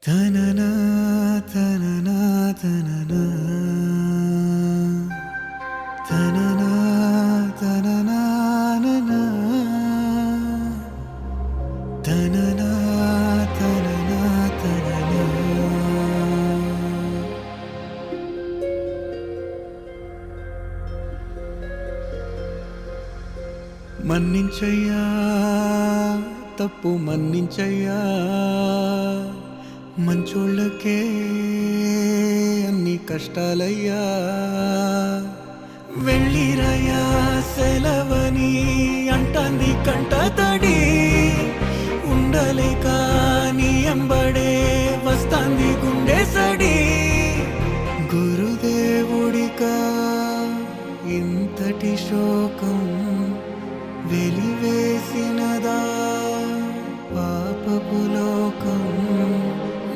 తననా తననా తననా తననా తననా ననా తననా తననా తననా మన్నించయ్యా తప్పు మన్నించయ్యా మంచోళ్ళకే అన్ని కష్టాలయ్యా వెళ్ళిరయ్యా సెలవని అంటాంది కంట తడి ఉండలేక నీ ఎంబడే వస్తాంది గుండె సడి గురుదేవుడికా ఇంతటి శోకం వెలివేసినదా పాపపు లోకం